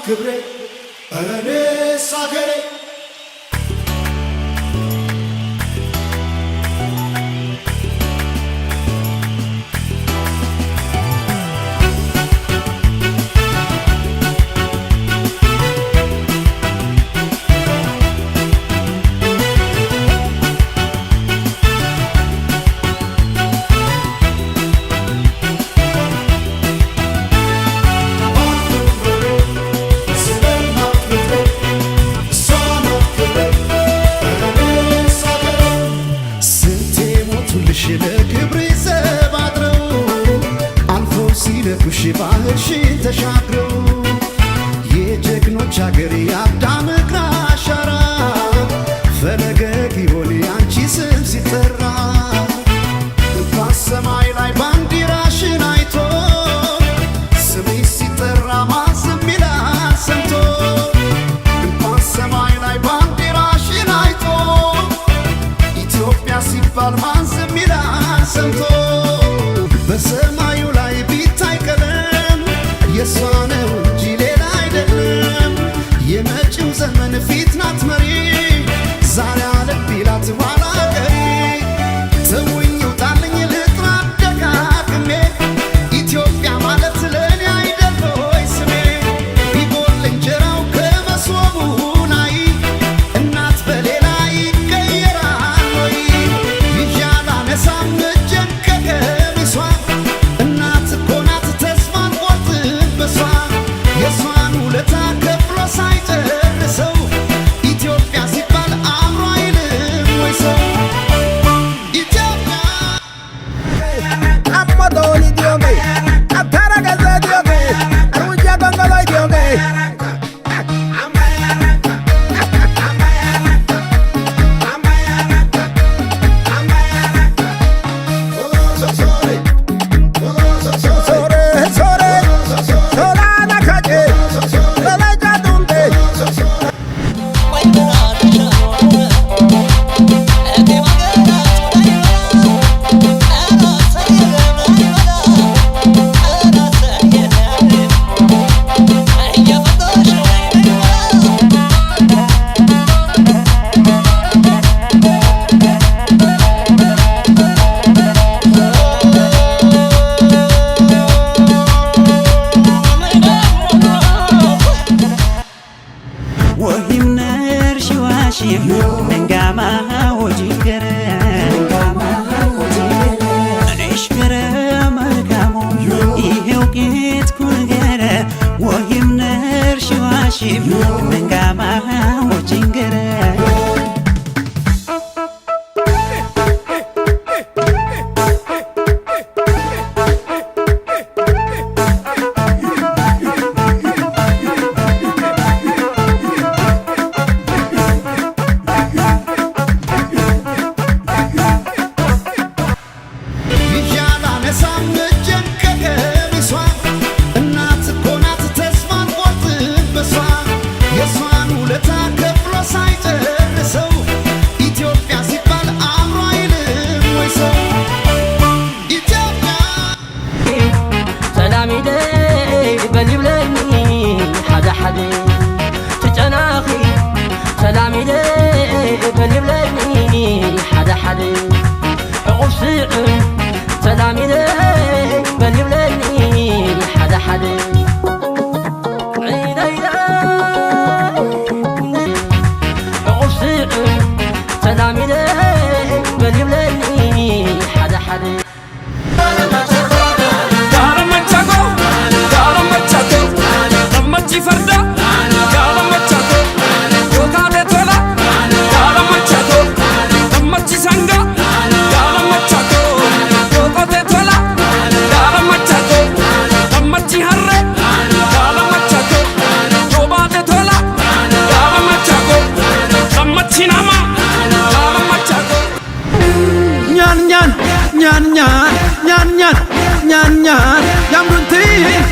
ክብሬ እኔስ አገሬ ባህርሽን ተሻግረው የጀግኖች አገር የአዳም እግር አሻራ ፈለገ ጊዮን ያንቺ ስም ሲጠራ በሰማይ ላይ ባንዲራሽን አይቶ ስምሽ ሲጠራ ማን ዝም ይላል ሰምቶ በሰማይ ላይ ባንዲራሽን አይቶ ኢትዮጵያ ሲባል ማን ዝም ይላል ሰምቶ በሰማዩ ላይ ቢታይ ቀለም የሷ ነው እንጂ ሌላ አይደለም የመጪው ዘመን ፊት ናት መሪ ዛሬ አለም ቢላት ኋላ ቀሪ ተውኝ ውጣልኝ ልጥራ ደጋግሜ ኢትዮጵያ ማለት ለእኔ አይደል ሆይ ስሜ ቢጎል እንጀራው ከመሶቡ ላይ እናት በሌላ ይቀየራል ወይ ይዤ አላነሳም እጄን ከቀሚሷ እናት እኮ ናት ተስፋ አትቆርጥም በሷ የሷን ውለታ ከፍሎ ሳይጨርሰው ኢትዮጵያ ሲባል አእምሮ አይልም ወይ ሰው ኢትዮጵያ አሞዶኒ ዲዮጌ አታረገዘ ዲዮጌ አሩጃ ጎንጎሎ ዲዮጌ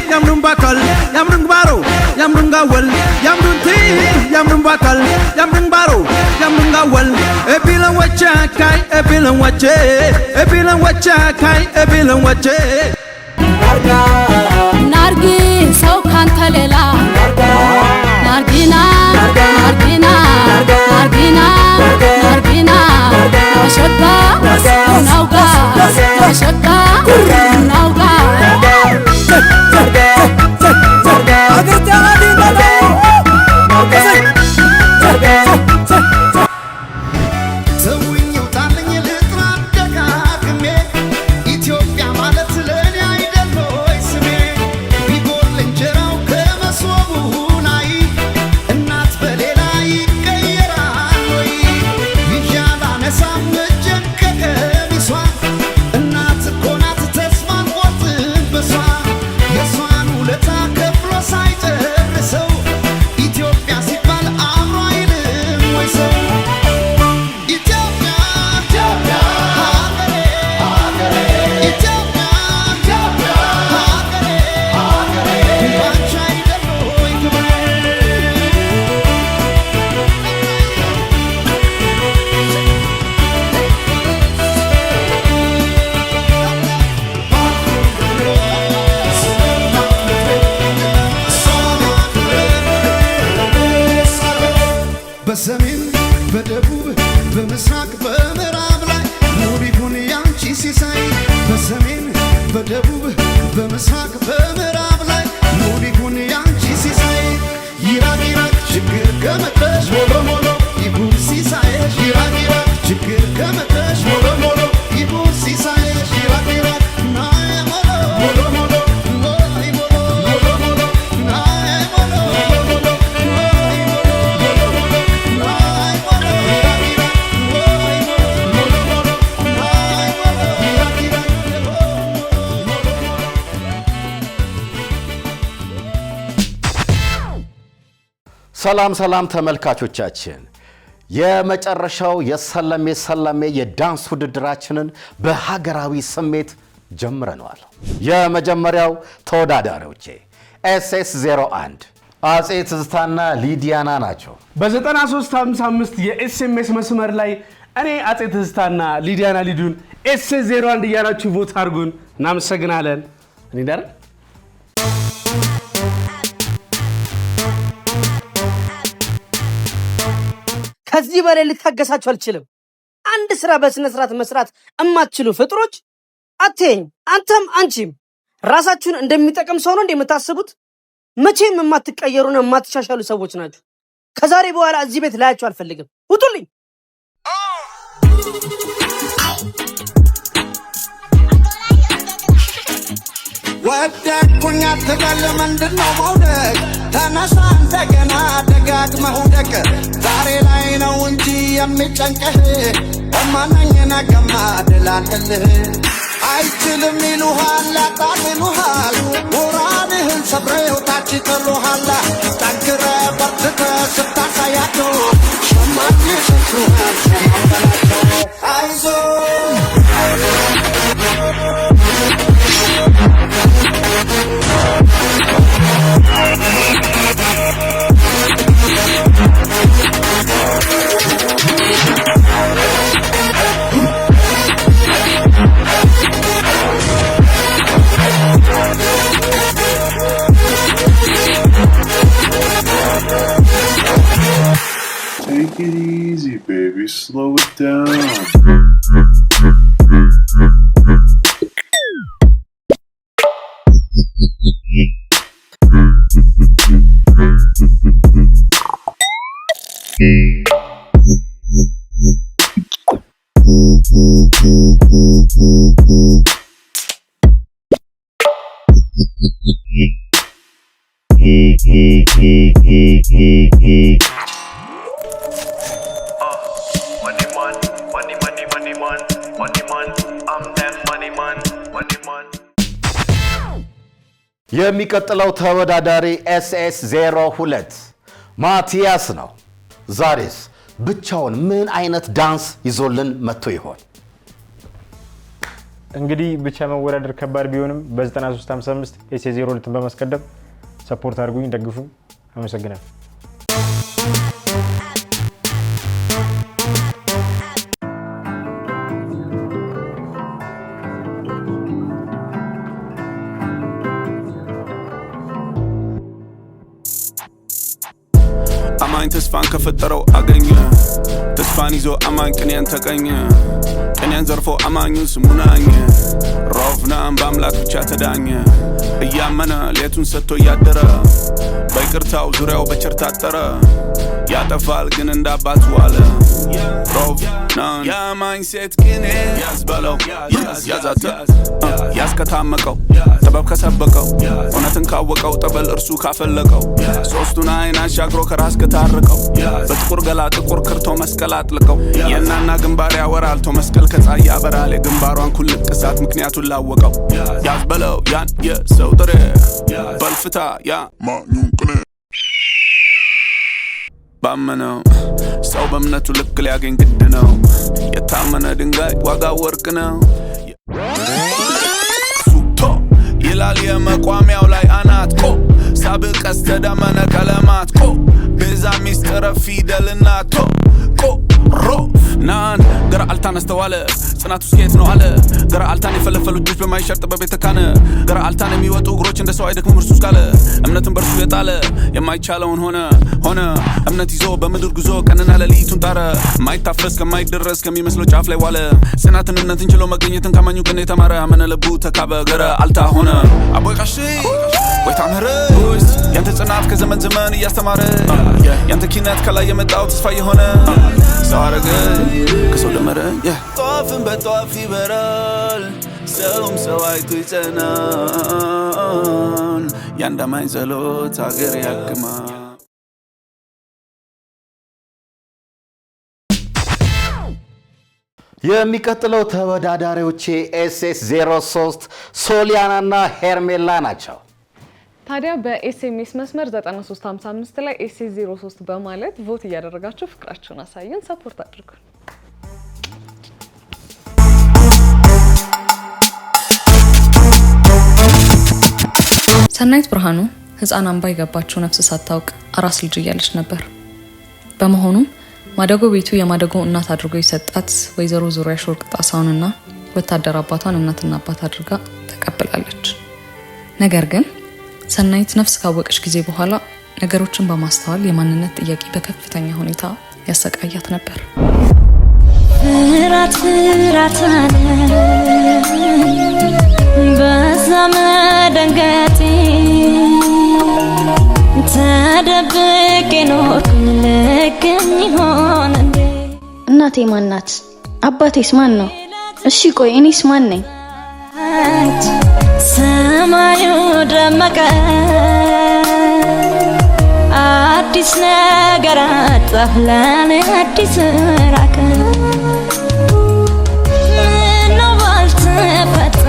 Yamrun bakal, yamrun baro, yamrun gawal, yamrun ti, yamrun bakal, yamrun baro, yamrun gawal. Ebilan wacha kai, ebilan wache, ebilan wacha kai, ebilan wache. Nargi, so kanta lela. በሰሜን በደቡብ በምስራቅ በምዕራብ ላይ ሙሉ ይሁን ያንቺ ሲሳይ በሰሜን በደቡብ በምስራቅ በምዕራብ ላይ ሙሉ ይሁን ያንቺ ሲሳይ ይራቅ ይራቅ ችግር ከመጣሽ ሞሎ ሞሎ ይሁን ሲሳይሽ ይራቅ ይራቅ ችግር ከመጣሽ ሞሎ ሞሎ ይሁን ሲሳይሽ ይራቅ ይራቅ ናዬ ሞሎ ሞሎ ሞሎ ናዬ ሞሎ ሞሎ ሞሎ ናዬ ሞሎ ሞሎ ሞሎ ናዬ ሞሎ ናዬ ሞሎ ይራቅ ይራቅ ሞሎ ሞሎ ናዬ ሞሎ ይራቅ ይራቅ ሰላም ሰላም ተመልካቾቻችን የመጨረሻው የሰለሜ የዳንስ ውድድራችንን በሀገራዊ ስሜት ጀምረናል። የመጀመሪያው ተወዳዳሪዎቼ SS01 አጼ ትዝታና ሊዲያና ናቸው። በ9355 የኤስኤምኤስ መስመር ላይ እኔ አጼ ትዝታና ሊዲያና ሊዱን SS01 እያላችሁ ቮት አድርጉን። እናመሰግናለን። እኔ ዳር ከዚህ በላይ ልታገሳችሁ አልችልም። አንድ ስራ በስነ ስርዓት መስራት እማትችሉ ፍጥሮች አትየኝ። አንተም አንቺም ራሳችሁን እንደሚጠቅም ሰው ነው እንደምታስቡት። መቼም የማትቀየሩና የማትሻሻሉ ሰዎች ናችሁ። ከዛሬ በኋላ እዚህ ቤት ላያችሁ አልፈልግም። ውጡልኝ። ወደኩኝ አትበል ምንድነው መውደቅ ተነሳ እንደገና ደጋግመህ ውደቅ ዛሬ ላይ ነው እንጂ የሚጨንቅህ እማነኝ ነገማ ድል አለልህ አይችልም ይሉሃል ያጣጥሉሃል ሞራልህን ሰብረው ታች ይጥሉሃል ጠንክረህ በርትተህ ስታሳያቸው ሸማች ይሰጡሃል ሸማበላቸው አይዞህ Take it easy, baby. Slow it down. የሚቀጥለው ተወዳዳሪ SS02 ማቲያስ ነው። ዛሬስ ብቻውን ምን አይነት ዳንስ ይዞልን መጥቶ ይሆን? እንግዲህ ብቻ መወዳደር ከባድ ቢሆንም በ9355 SS02 በማስቀደም ሰፖርት አድርጉኝ፣ ደግፉኝ። አመሰግናለሁ። አማኝ ተስፋን ከፈጠረው አገኘ ተስፋን ይዞ አማኝ ቅኔን ተቀኘ ቅኔን ዘርፎ አማኙ ስሙናኘ ሮፍናም በአምላክ ብቻ ተዳኘ እያመነ ሌቱን ሰጥቶ እያደረ በይቅርታው ዙሪያው በቸር ታጠረ ያጠፋል ግን እንዳባት ዋለ ሮፍናን የአማኝ ሴት ቅኔ ያዝበለው ያዛተ ያስከታመቀው ጥበብ ከሰበቀው እውነትን ካወቀው ጠበል እርሱ ካፈለቀው ሶስቱን አይን አሻግሮ ከራስ ከታረቀው በጥቁር ገላ ጥቁር ክርቶ መስቀል አጥልቀው የናና ግንባር ያወራልቶ መስቀል ከፀሐይ ያበራል የግንባሯን ኩልቅ እሳት ምክንያቱን ላወቀው ያዝበለው ያን የሰው ጥሬ በልፍታ ያ ማኙን ቅኔ ባመነው ሰው በእምነቱ ልክ ሊያገኝ ግድ ነው የታመነ ድንጋይ ዋጋ ወርቅ ነው ይላል የመቋሚያው ላይ አናት ቆ ሳብቅ ቀስተ ደመነ ቀለማት ቆ ቤዛ ሚስጥረ ፊደልና ቶ ቆሮ ናን ገራ አልታን አስተዋለ ጽናቱ ስኬት ነው አለ ገራ አልታን የፈለፈሉ እጆች በማይሸርጥ በቤተ ካነ ገራ አልታን የሚወጡ እግሮች እንደ ሰው አይደክሙም እርሱ እስካለ እምነትን በርሱ የጣለ የማይቻለውን ሆነ እምነት ይዞ በምድር ጉዞ ቀንና ሌሊቱን ጣረ ማይታፈስ ከማይደረስ ከሚመስለው ጫፍ ላይ ዋለ ጽናትንነትን ችሎ መገኘትን ከማኙ ቀን የተማረ አመነ ልቡ ተካበ ገራ አልታ ሆነ አቦይ ቃሽ ወይ ታምረ ያንተ ጽናት ከዘመን ዘመን እያስተማረ ያንተ ኪነት ከላይ የመጣው ተስፋ የሆነ ሰው አረገ ከሰው ደመረ ጧፍን በጧፍ ይበራል ሰውም ሰው አይቶ ይጸናል ያንድ አማኝ ጸሎት አገር ያክማል የሚቀጥለው ተወዳዳሪዎቼ SS03 ሶሊያናና ሄርሜላ ናቸው። ታዲያ በኤስኤምኤስ መስመር 9355 ላይ SS03 በማለት ቮት እያደረጋችሁ ፍቅራችሁን አሳዩን፣ ሰፖርት አድርጉን። ሰናይት ብርሃኑ ህፃን አምባ የገባችው ነፍስ ሳታውቅ አራስ ልጅ እያለች ነበር። በመሆኑ ማደጎ ቤቱ የማደጎ እናት አድርጎ የሰጣት ወይዘሮ ዙሪያ ሾርቅ ጣሳውንና ወታደር አባቷን እናትና አባት አድርጋ ተቀብላለች። ነገር ግን ሰናይት ነፍስ ካወቀች ጊዜ በኋላ ነገሮችን በማስተዋል የማንነት ጥያቄ በከፍተኛ ሁኔታ ያሰቃያት ነበር። ፍራት አለ በዘመደንገቴ ተደብቄ ኖርኩ ልክም ይሆን እንዴ? እናቴ ማናት? አባቴስ ማን ነው? እሺ ቆይ እኔስ ማን ነኝ? ሰማዩ ደመቀ አዲስ ነገር አጣፍላን አዲስ ራቀ ምነው ባልተፈጠረ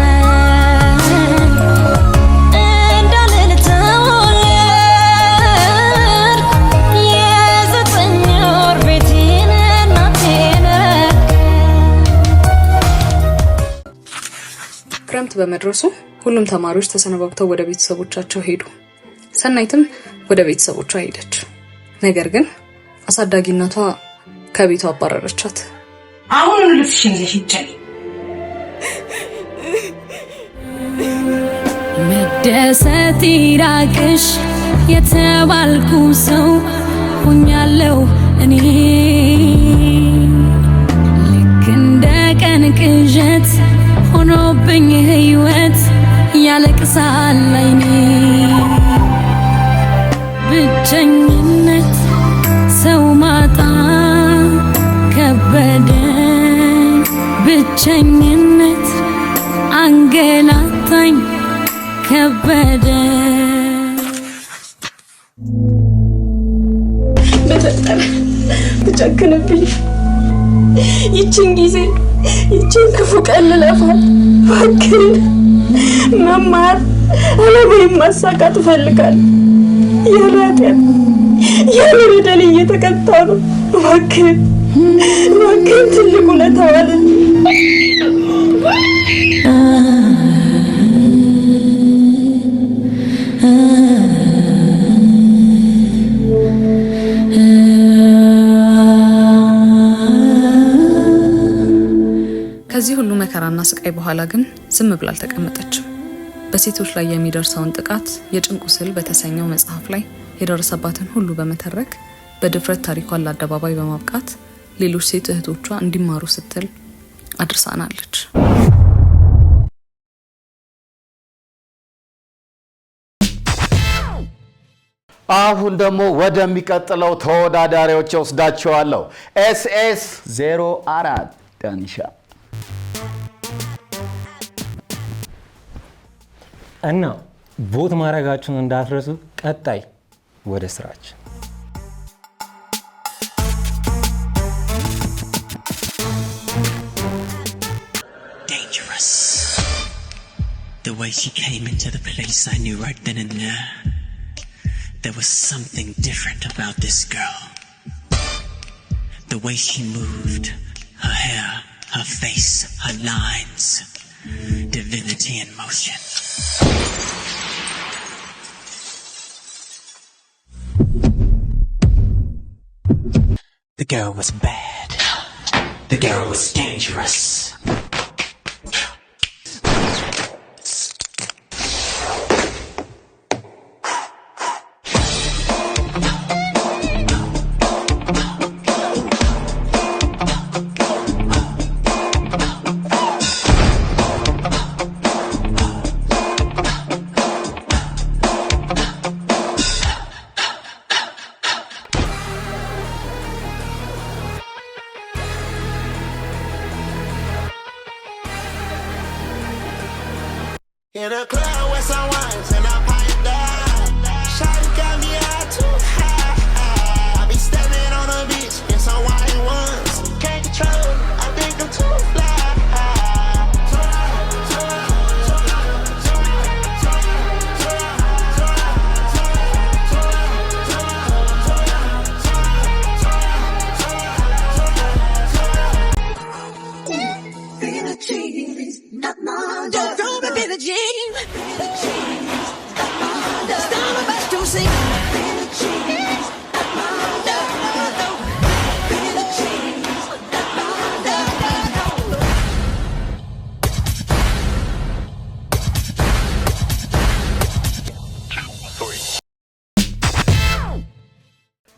ክረምት በመድረሱ ሁሉም ተማሪዎች ተሰነባብተው ወደ ቤተሰቦቻቸው ሄዱ። ሰናይትም ወደ ቤተሰቦቿ ሄደች። ነገር ግን አሳዳጊነቷ ከቤቷ አባረረቻት። አሁን ልፍሽን ይዘሽጨኝ መደሰት ይራቅሽ የተባልኩ ሰው ሆኛለሁ እኔ ልክ እንደ ቀን ቅዠት ሆኖብኝ ህይወት ያለቅሳል አይኔ ብቸኝነት ሰው ማጣ ከበደኝ ብቸኝነት አንገላታኝ ከበደኝ በተጠረ ተጨክንብኝ ይችን ጊዜ ይችን ክፉ ቀን ልለፋት እባክህን መማር አለማዬን ማሳካት እፈልጋለሁ። ያለ ኃጢአት ያለ በደል እየተቀጣሁ ነው። እባክህን ትልቅ ውለታ ዋለልኝ። ከዚህ ሁሉ መከራና ስቃይ በኋላ ግን ዝም ብላ አልተቀመጠችም። በሴቶች ላይ የሚደርሰውን ጥቃት የጭንቁ ስዕል በተሰኘው መጽሐፍ ላይ የደረሰባትን ሁሉ በመተረክ በድፍረት ታሪኳን ለአደባባይ በማብቃት ሌሎች ሴት እህቶቿ እንዲማሩ ስትል አድርሳናለች። አሁን ደግሞ ወደሚቀጥለው ተወዳዳሪዎች ወስዳቸዋለሁ። SS04 ዳንሻ እና ቮት ማድረጋችሁን እንዳትረሱ። ቀጣይ ወደ ስራችን dangerous. The way she came into the place, I knew right then and there was something different about this girl. The way she moved, her hair, her face, her lines, divinity in motion. The girl was bad. The girl was dangerous. In a club with some wines and I pipe down. Shawty got me out too high. I be stepping on the beach in some white ones. Can't control, I think I'm too fly.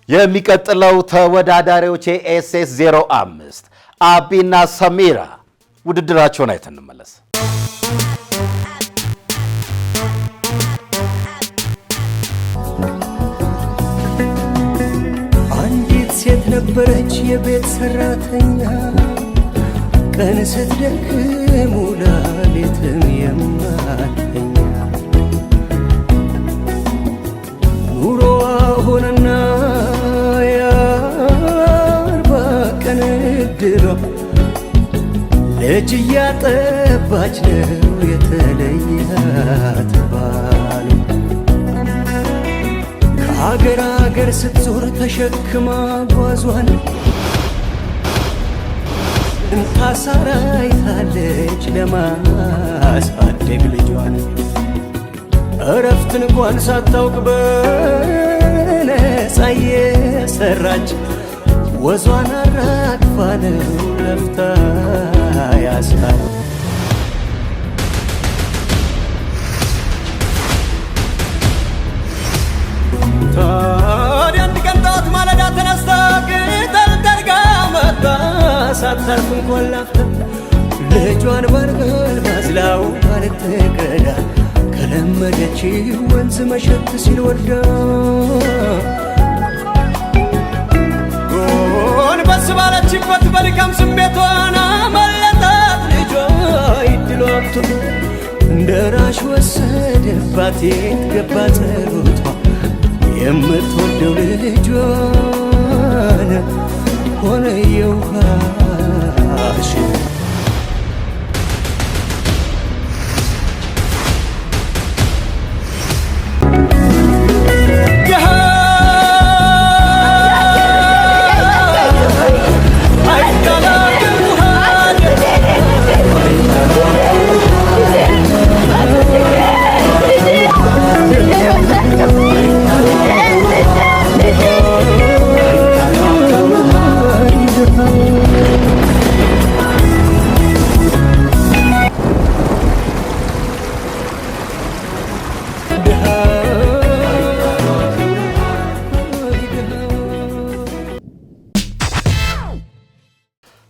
የሚቀጥለው ተወዳዳሪዎች ኤስኤስ 05 አቢና ሰሚራ ውድድራቸውን አይተን እንመለስ። አንዲት ሴት ነበረች የቤት ሰራተኛ ቀን ስትደክም ውላ ሌትም የማትተኛ ኑሮዋ ሆነና የአርባ ቀን ዕድሏ ልጅ እያጠባች ነው የተለያት ባሏ ከአገር አገር ስትዞር ተሸክማ ጓዟን ታሳራይታለች ለማሳደግ ልጇን እረፍትን እንኳን ሳታውቅ በነፃ የሰራች ወዟን አራግፋ ነው ለፍታ ያስካል ታዲያ አንድ ቀን ጠዋት ማለዳ ተነስታ ቅጠል ጠርጋ መጣ ሳታርፍ እንኳን ላፍታ ልጇን በርበል ባዝላው ባልትቀዳ ከለመደች ወንዝ መሸት ሲል ወዳ ጎንበስ ባለችበት በድካም ስሜቷን አመለጣት ልጇ ይድሏ አብቶ እንደራሽ ወሰደባት የት ገባ ጸሎቷ የምትወደው ልጇን ሆነ የውሃሽ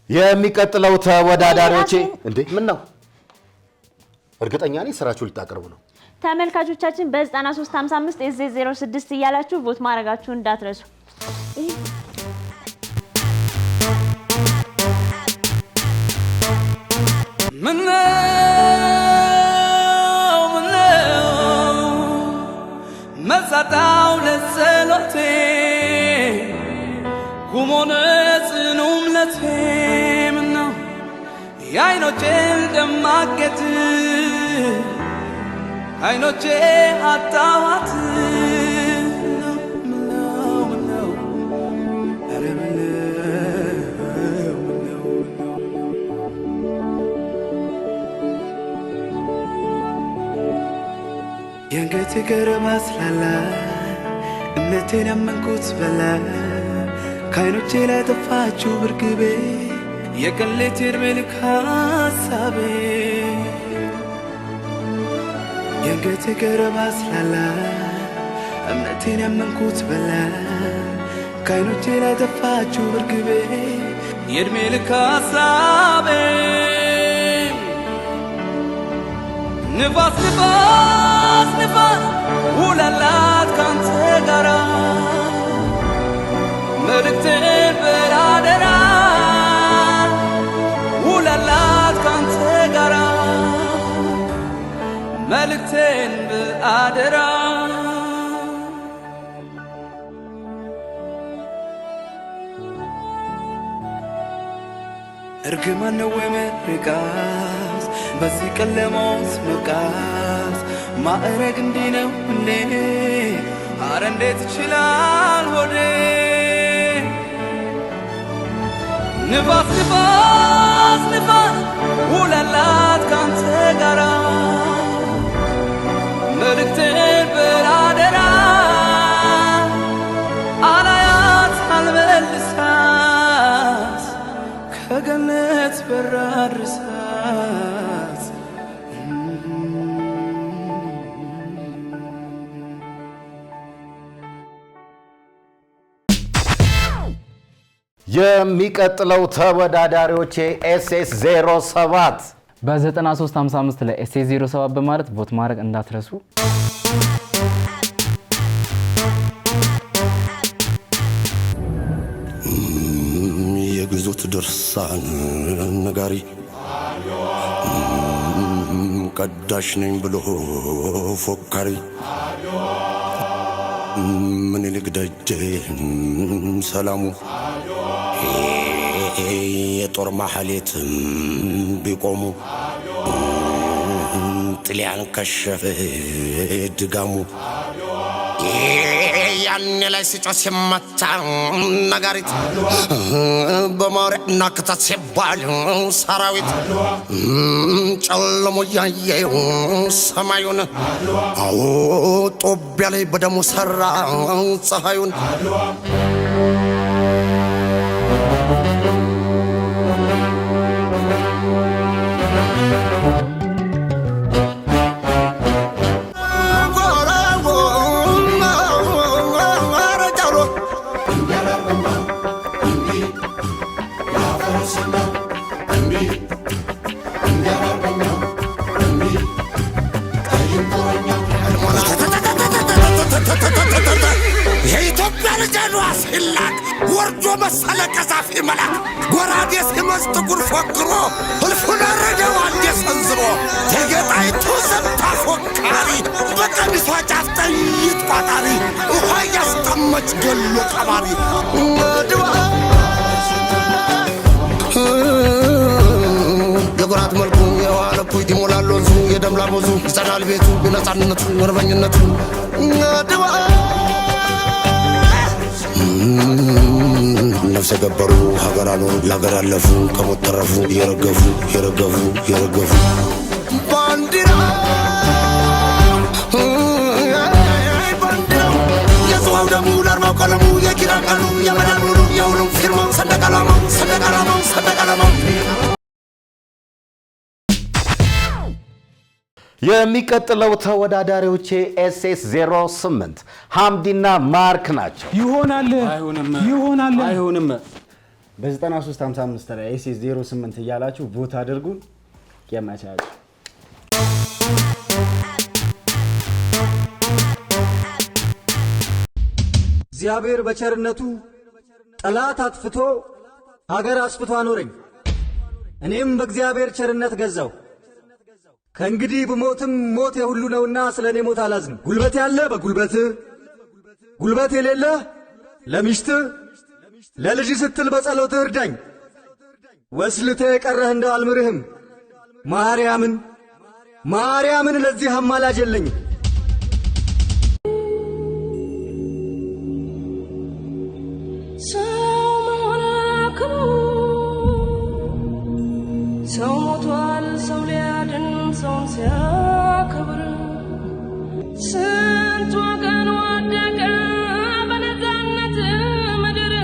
የሚቀጥለው ተወዳዳሪዎች እንዴ ምን ነው እርግጠኛ ነኝ ስራችሁ ልታቀርቡ ነው ተመልካቾቻችን በ9355 ኤስ06 እያላችሁ ቮት ማድረጋችሁን እንዳትረሱ መሳታው ለጸሎቴ ጉሞነ ጽኑምለቴ ምነው የዓይኖቼን ደማቀት ዓይኖቼ አጣዋት የአንገቴ ገረማ ስላላ እምነቴን ያመንኩት በላ ከዓይኖቼ ላይ ጠፋችው ብርግቤ የቀሌት ዕድሜ ልክ ሀሳቤ የአንገቴ ገረባ ስላላ እምነቴን ያመንኩት በላ ከዓይኖቼ ላይ ጠፋችው ብርግቤ የዕድሜ ልክ ሀሳቤ ንፋስ ንፋስ ንፋስ ውላላት ካንተ ጋራ መልእክቴን በላደራ ውላላት ካንተ ጋራ መልእክቴን በአደራ እርግማን ነው ወይ ምርቃት በዚህ ቀን ለሞት መብቃት ማዕረግ እንዲህ ነው እንዴ አረ እንዴት ይችላል ሆዴ ንፋስ ንፋስ ንፋስ ውላላት ካንተ ጋራ መልእክቴን በላደራ አላያት አልመልሳት ከገነት በራ አድርሳት የሚቀጥለው ተወዳዳሪዎቼ ኤስኤስ 07 በ9355 ለኤስኤስ 07 በማለት ቮት ማድረግ እንዳትረሱ። የግዞት ድርሳን ነጋሪ ቀዳሽ ነኝ ብሎ ፎካሪ ምን ልግደጄ ሰላሙ የጦር ማህሌት ቢቆሙ ጥሊያን ከሸፈ ድጋሙ ያኔ ላይ ሲጮህ ሲመታ ነጋሪት በማርያና ክተት ሲባል ሰራዊት ጨለሞ ያየው ሰማዩን አዎ ጦቢያ ላይ በደሙ ሰራ ፀሐዩን የኢትዮጵያ ልጅ ሲላክ ወርዶ መሰለ ቀዛፊ መላክ ጎራዴ ሲመዝ ጥቁር ፎክሮ እልፉን አረደው አንዴ ሰንዝሮ የጌጣይቱ ዘብታ ፎካሪ በቀሚሷ ጫፍ ጥይት ቋጣሪ ውሃ እያስጠመች ገሎ ቀባሪ የጎራት መልኩ የዋለኩ ይሞላል ወንዙ የደም ላርበዙ ይጸዳል ቤቱ በነፃነቱ ወርበኝነቱ ድዋ ነፍሰ ገበሩ ሀገር አኖሩ ለሀገር ያለፉ ከሞት ተረፉ የረገፉ የረገፉ የረገፉ ባንዲራ ባንዲራው የጽዋው ደሙ ለአርማው ቀለሙ የኪራ ቀኑ የመዳን ሙሉ የሁሉም ፊርማው ሰንደቅ ዓላማው ሰንደቅ ዓላማው ሰንደቅ ዓላማው የሚቀጥለው ተወዳዳሪዎቼ ኤስኤስ 08 ሐምዲና ማርክ ናቸው። ይሆናል ይሆናል አይሆንም። በ9355 ላይ ኤስኤስ 08 እያላችሁ ቮት አድርጉን። የማቻች እግዚአብሔር በቸርነቱ ጠላት አጥፍቶ ሀገር አስፍቶ አኖረኝ። እኔም በእግዚአብሔር ቸርነት ገዛው። ከእንግዲህ ብሞትም ሞት የሁሉ ነውና ስለኔ ሞት አላዝንም። ጉልበት ያለ በጉልበት ጉልበት የሌለ ለሚስት ለልጅ ስትል በጸሎት እርዳኝ። ወስልተ የቀረህ እንደው አልምርህም። ማርያምን ለዚህ አማላጅ የለኝም። ሰው ሞቷል ሰው ሊያድን ሰውን ሲያከብር ስንት ወገን ወደቀ በነፃነት ምድር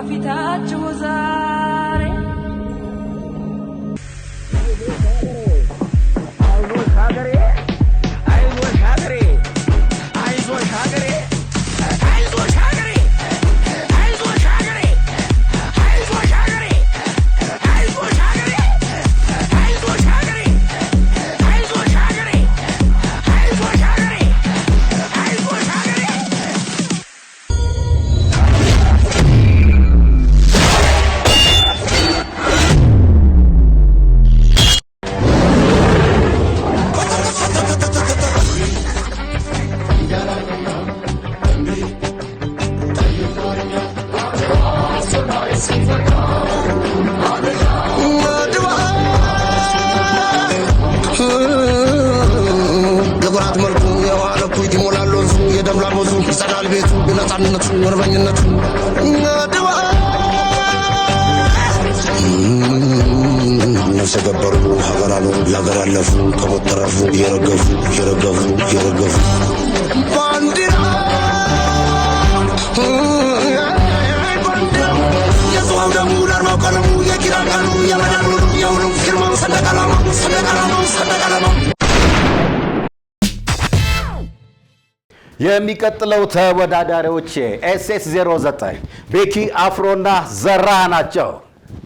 በፊታችሁ ዛሬ የሚቀጥለው ተወዳዳሪዎች SS09 ቤኪ አፍሮና ዘራ ናቸው።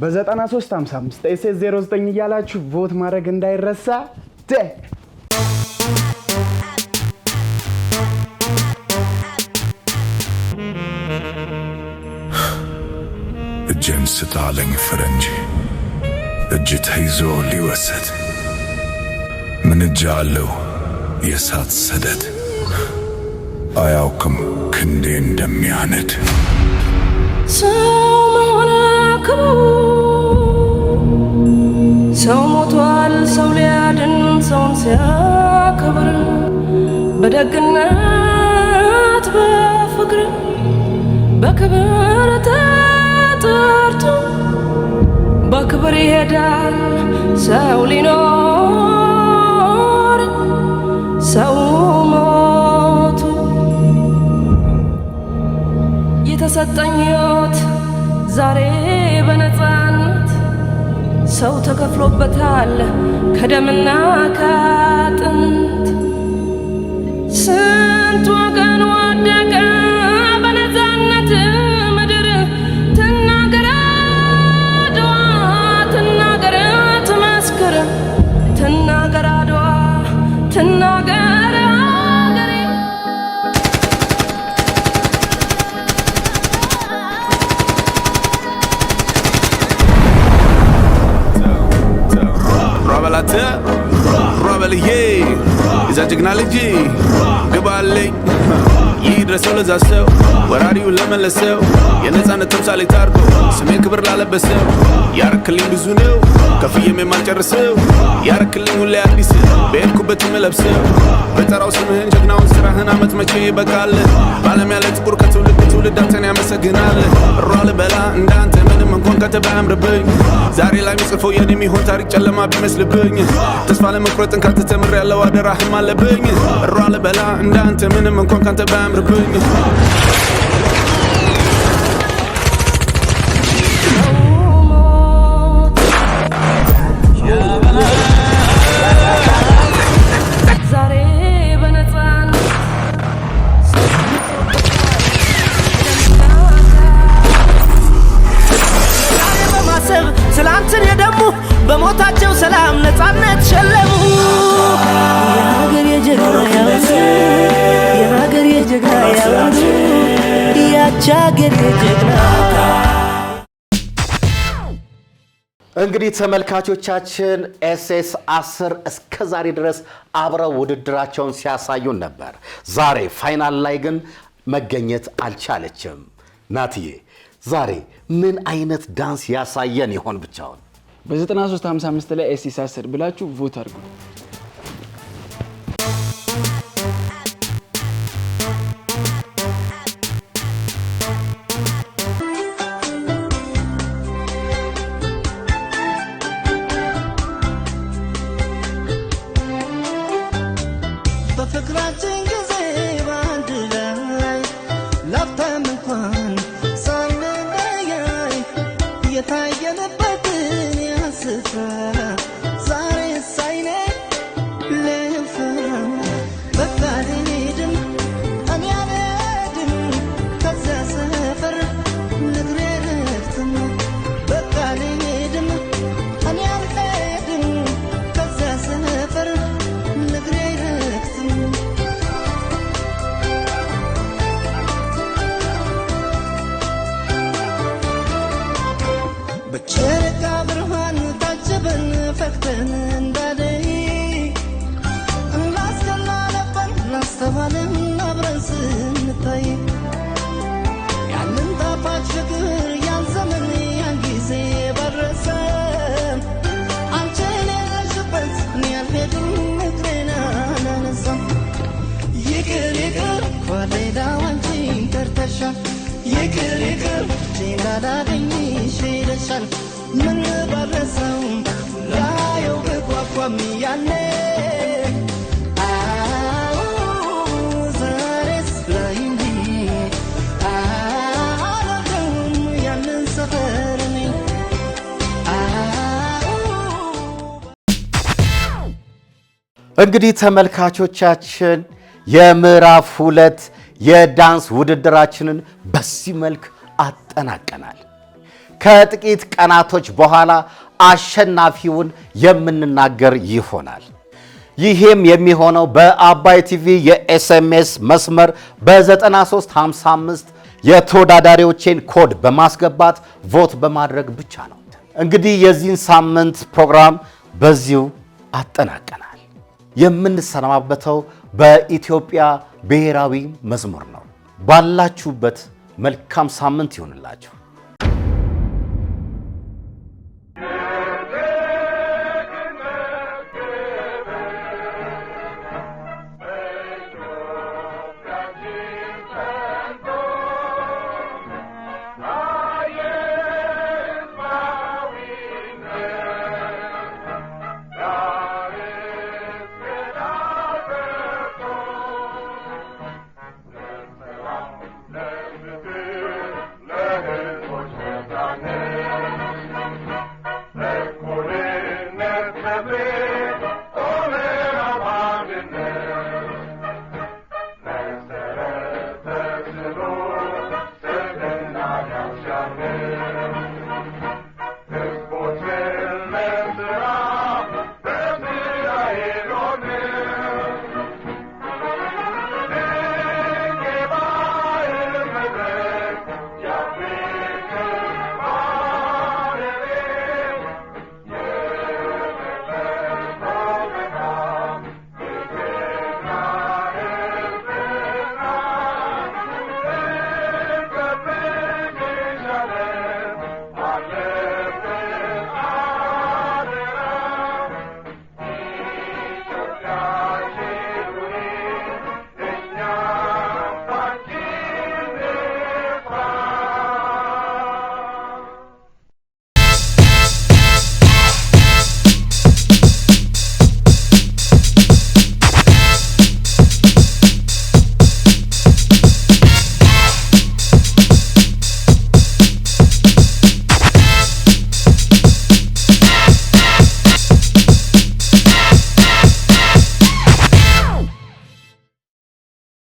በ9355 SS09 እያላችሁ ቮት ማድረግ እንዳይረሳ። እጄን ስጣለኝ ፈረንጅ እጅ ተይዞ ሊወሰድ ምን እጅ አለው የእሳት ሰደድ አያውቅም ክንዴ እንደሚያነድ ሰው መሆን ክቡር ሰው ሞቷል ሰው ሊያድን ሰውን ሲያከብር በደግነት በፍቅር በክብር ተጠርቶ በክብር ይሄዳል ሰው ሊኖር ሰው ሞቱ የተሰጠኝ ሕይወት ዛሬ በነፃነት ሰው ተከፍሎበታል ከደምና ከአጥንት ስንት ወገን ወደቀ በነፃነት ምድር ትናገር አድዋ ትናገር ትመስክር ትናገር አድዋ ትናገር አገሬ ራበላተ ራበልዬ እዛ ጀግና ልጅ ግባለኝ ይድረሰው ለዛ ሰው ወራሪውን ለመለሰው የነፃነት ተምሳሌ ታርጎ ስሜን ክብር ላለበሰው ያረክልኝ ብዙ ነው ከፍዬም የማልጨርሰው ያረክልኝ ሁሌ አዲስ በሄድኩበት የምለብሰው በጠራው ስምህን ጀግናውን ስራህን አመት መቼ ይበቃል በዓለም ያለ ጥቁር ከትውልድ ትውልድ አንተን ያመሰግናል እሯ ልበላ እንዳንተ ምንም እንኳን ከተባ ያምርብኝ ዛሬ ላይ ምጽፈው የኔ የሚሆን ታሪክ ጨለማ ቢመስልብኝ ተስፋ ለመቁረጥን ካንተ ተምሬያለሁ አደራህም አለብኝ እሯ ልበላ እንዳንተ ምንም እንኳን ካንተ ባያምርብኝ ዛሬ በነፃነት በማሰብ ስላንተን የደሙ በሞታቸው ሰላም ነፃነት ሸለሙ የሀገር የጀግና ያውስ የሀገር የጀግና ያውስ ያች ሀገር የጀግና እንግዲህ ተመልካቾቻችን SS10 እስከ ዛሬ ድረስ አብረው ውድድራቸውን ሲያሳዩን ነበር። ዛሬ ፋይናል ላይ ግን መገኘት አልቻለችም። ናትዬ ዛሬ ምን አይነት ዳንስ ያሳየን ይሆን ብቻውን? በ9355 ላይ SS10 ብላችሁ ቮት አድርጉ። በፍቅራችን ጊዜ በአንድ ላይ ላፍታም እንኳን ሳንለያይ ልፍራ ዛሬ ሳይኔ ልፍራ በቃ ልሄድም እኔ አልሄድም ከዚያ ሰፈር ንግሬ ረፍትም በቃ ልሄድም እኔ አልሄድም ከዚያ ሰፈር ንግሬ ረፍትም በጨረቃ ብርሃን ታጅበን ፈክተን እንዳደይ እናስከናነባን እናስተባለን አብረን ስንታይ ያንን ጣፋጭ ፍቅር ያን ዘመን ያን ጊዜ ባረሰ አንቺን የለሽበት እኔ አልሄድም እግሬን አላነሳም ይቅር ይቅር ኳሌዳው አንቺን ቀርተሻል ይቅር ይቅር እንዳላገኝሽ ሄደሻል ምን ባረሰው ላየው ብጓጓም ያኔ ዛሬስ ላይኒ አላውቅም ያንን ሰፈር እኔ እንግዲህ ተመልካቾቻችን የምዕራፍ 2 የዳንስ ውድድራችንን በዚህ መልክ አጠናቀናል። ከጥቂት ቀናቶች በኋላ አሸናፊውን የምንናገር ይሆናል። ይህም የሚሆነው በአባይ ቲቪ የኤስኤምኤስ መስመር በ9355 የተወዳዳሪዎችን ኮድ በማስገባት ቮት በማድረግ ብቻ ነው። እንግዲህ የዚህን ሳምንት ፕሮግራም በዚሁ አጠናቀናል። የምንሰናበተው በኢትዮጵያ ብሔራዊ መዝሙር ነው። ባላችሁበት መልካም ሳምንት ይሁንላችሁ። Amen.